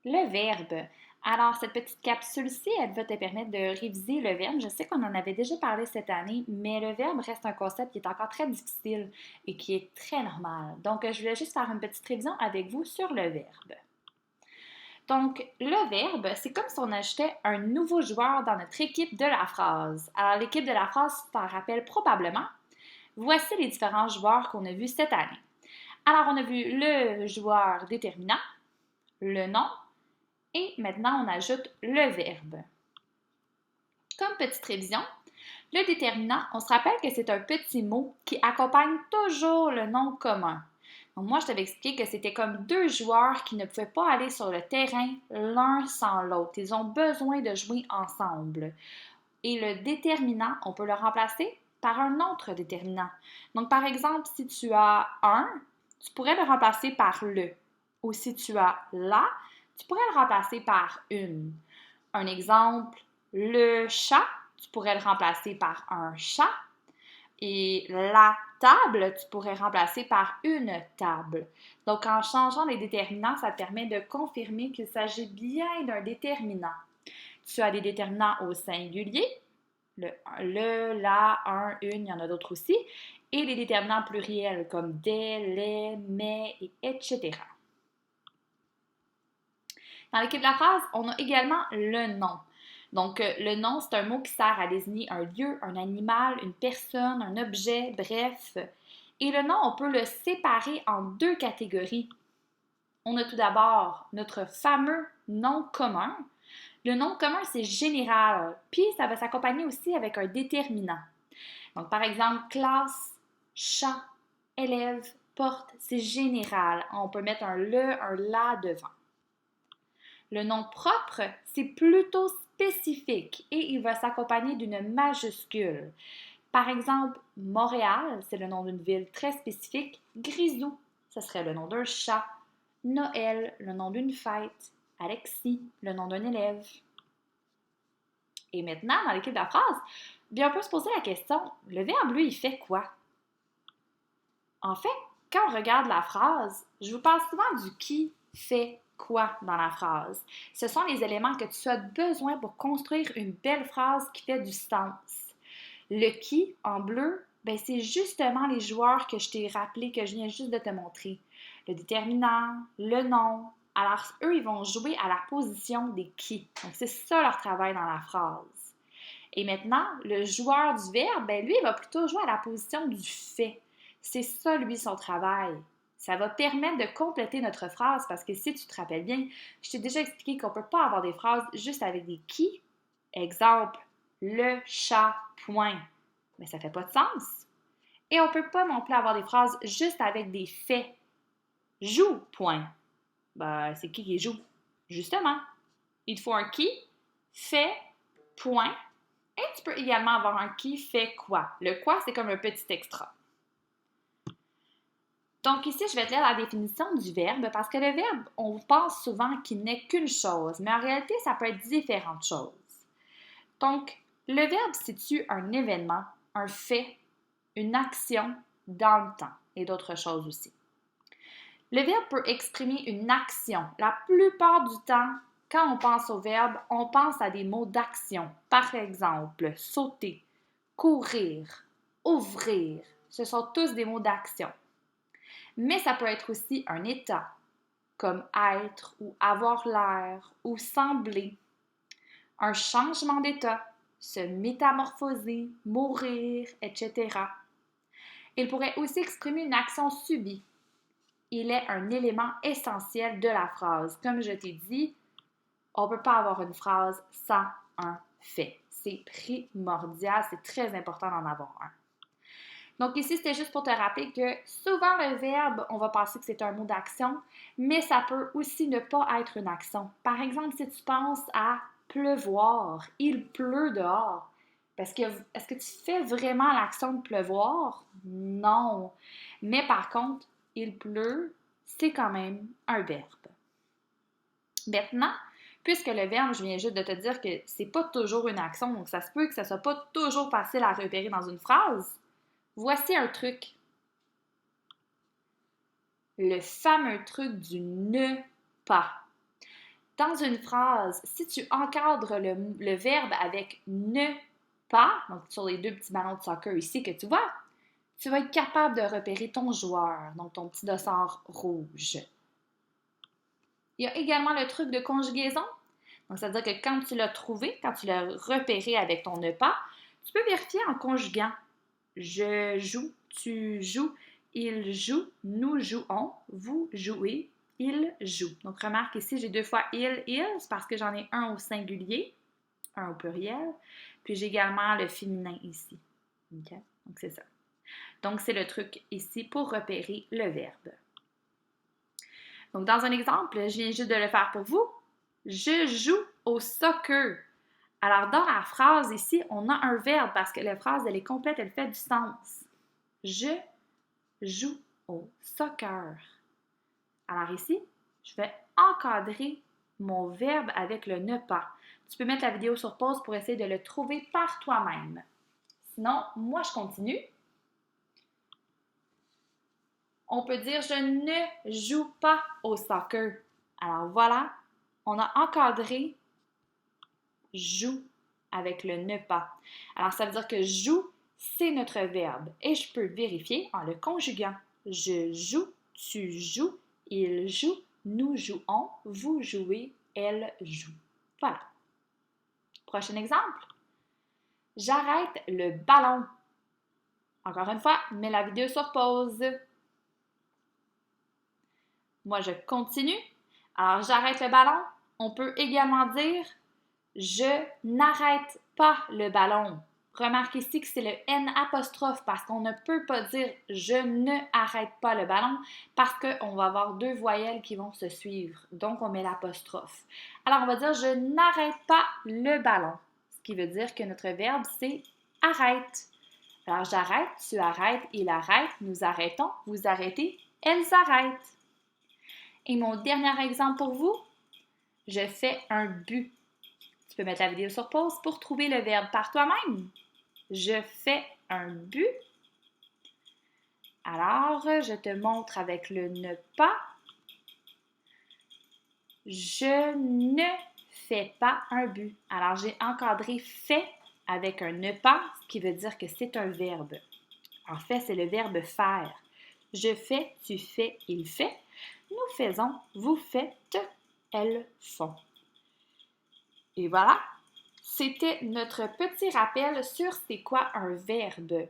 Le verbe. Alors, cette petite capsule-ci, elle va te permettre de réviser le verbe. Je sais qu'on en avait déjà parlé cette année, mais le verbe reste un concept qui est encore très difficile et qui est très normal. Donc, je voulais juste faire une petite révision avec vous sur le verbe. Donc, le verbe, c'est comme si on ajoutait un nouveau joueur dans notre équipe de la phrase. Alors, l'équipe de la phrase, tu t'en rappelles probablement. Voici les différents joueurs qu'on a vus cette année. Alors, on a vu le joueur déterminant, le nom, et maintenant, on ajoute le verbe. Comme petite révision, le déterminant, on se rappelle que c'est un petit mot qui accompagne toujours le nom commun. Donc moi, je t'avais expliqué que c'était comme deux joueurs qui ne pouvaient pas aller sur le terrain l'un sans l'autre. Ils ont besoin de jouer ensemble. Et le déterminant, on peut le remplacer par un autre déterminant. Donc, par exemple, si tu as un, tu pourrais le remplacer par le. Ou si tu as la, tu pourrais le remplacer par une. Un exemple, le chat, tu pourrais le remplacer par un chat. Et la table, tu pourrais remplacer par une table. Donc, en changeant les déterminants, ça te permet de confirmer qu'il s'agit bien d'un déterminant. Tu as des déterminants au singulier, la, un, une, il y en a d'autres aussi, et les déterminants pluriels comme des, les, mais, et etc. Dans l'équipe de la phrase, on a également le nom. Donc, le nom, c'est un mot qui sert à désigner un lieu, un animal, une personne, un objet, bref. Et le nom, on peut le séparer en deux catégories. On a tout d'abord notre fameux nom commun. Le nom commun, c'est général, puis ça va s'accompagner aussi avec un déterminant. Donc, par exemple, classe, chat, élève, porte, c'est général. On peut mettre un le, un la devant. Le nom propre, c'est plutôt spécifique et il va s'accompagner d'une majuscule. Par exemple, Montréal, c'est le nom d'une ville très spécifique. Grisou, ce serait le nom d'un chat. Noël, le nom d'une fête. Alexis, le nom d'un élève. Et maintenant, dans l'équipe de la phrase, bien, on peut se poser la question, le verbe, lui, il fait quoi? En fait, quand on regarde la phrase, je vous parle souvent du qui fait quoi dans la phrase. Ce sont les éléments que tu as besoin pour construire une belle phrase qui fait du sens. Le qui, en bleu, ben c'est justement les joueurs que je t'ai rappelé, que je viens juste de te montrer. Le déterminant, le nom. Alors, eux, ils vont jouer à la position des qui. Donc, c'est ça leur travail dans la phrase. Et maintenant, le joueur du verbe, ben lui, il va plutôt jouer à la position du fait. C'est ça, lui, son travail. Ça va permettre de compléter notre phrase parce que si tu te rappelles bien, je t'ai déjà expliqué qu'on ne peut pas avoir des phrases juste avec des qui. Exemple, le chat, point. Mais ça ne fait pas de sens. Et on ne peut pas non plus avoir des phrases juste avec des faits. Joue, point. Ben, c'est qui joue? Justement, il faut un qui, fait, point. Et tu peux également avoir un qui fait quoi. Le quoi, c'est comme un petit extra. Donc ici, je vais te lire la définition du verbe parce que le verbe, on pense souvent qu'il n'est qu'une chose, mais en réalité, ça peut être différentes choses. Donc, le verbe situe un événement, un fait, une action dans le temps et d'autres choses aussi. Le verbe peut exprimer une action. La plupart du temps, quand on pense au verbe, on pense à des mots d'action. Par exemple, sauter, courir, ouvrir. Ce sont tous des mots d'action. Mais ça peut être aussi un état, comme être ou avoir l'air ou sembler. Un changement d'état, se métamorphoser, mourir, etc. Il pourrait aussi exprimer une action subie. Il est un élément essentiel de la phrase. Comme je t'ai dit, on ne peut pas avoir une phrase sans un fait. C'est primordial, c'est très important d'en avoir un. Donc ici, c'était juste pour te rappeler que souvent le verbe, on va penser que c'est un mot d'action, mais ça peut aussi ne pas être une action. Par exemple, si tu penses à pleuvoir, il pleut dehors. Parce que, est-ce que tu fais vraiment l'action de pleuvoir? Non. Mais par contre, il pleut, c'est quand même un verbe. Maintenant, puisque le verbe, je viens juste de te dire que c'est pas toujours une action, donc ça se peut que ça soit pas toujours facile à repérer dans une phrase, voici un truc. Le fameux truc du ne pas. Dans une phrase, si tu encadres le verbe avec ne pas, donc sur les deux petits ballons de soccer ici que tu vois, tu vas être capable de repérer ton joueur, donc ton petit dossard rouge. Il y a également le truc de conjugaison. Donc, ça veut dire que quand tu l'as trouvé, quand tu l'as repéré avec ton ne pas, tu peux vérifier en conjuguant. Je joue, tu joues, il joue, nous jouons, vous jouez, il joue. Donc, remarque ici, j'ai deux fois il, c'est parce que j'en ai un au singulier, un au pluriel, puis j'ai également le féminin ici. OK? Donc, c'est ça. Donc, c'est le truc ici pour repérer le verbe. Donc, dans un exemple, je viens juste de le faire pour vous. Je joue au soccer. Alors, dans la phrase ici, on a un verbe parce que la phrase, elle est complète, elle fait du sens. Je joue au soccer. Alors ici, je vais encadrer mon verbe avec le ne pas. Tu peux mettre la vidéo sur pause pour essayer de le trouver par toi-même. Sinon, moi, je continue. On peut dire « je ne joue pas au soccer ». Alors voilà, on a encadré « joue » avec le ne pas. Alors ça veut dire que « joue », c'est notre verbe. Et je peux vérifier en le conjuguant. Je joue, tu joues, il joue, nous jouons, vous jouez, elle joue. Voilà. Prochain exemple. J'arrête le ballon. Encore une fois, mets la vidéo sur pause. Moi, je continue. Alors, j'arrête le ballon. On peut également dire je n'arrête pas le ballon. Remarque ici que c'est le N apostrophe parce qu'on ne peut pas dire je ne arrête pas le ballon parce qu'on va avoir deux voyelles qui vont se suivre. Donc, on met l'apostrophe. Alors, on va dire je n'arrête pas le ballon. Ce qui veut dire que notre verbe, c'est arrête. Alors, j'arrête, tu arrêtes, il arrête, nous arrêtons, vous arrêtez, elles arrêtent. Et mon dernier exemple pour vous, je fais un but. Tu peux mettre la vidéo sur pause pour trouver le verbe par toi-même. Je fais un but. Alors, je te montre avec le ne pas. Je ne fais pas un but. Alors, j'ai encadré fait avec un ne pas, ce qui veut dire que c'est un verbe. En fait, c'est le verbe faire. Je fais, tu fais, il fait. Nous faisons, vous faites, elles font. Et voilà, c'était notre petit rappel sur c'est quoi un verbe.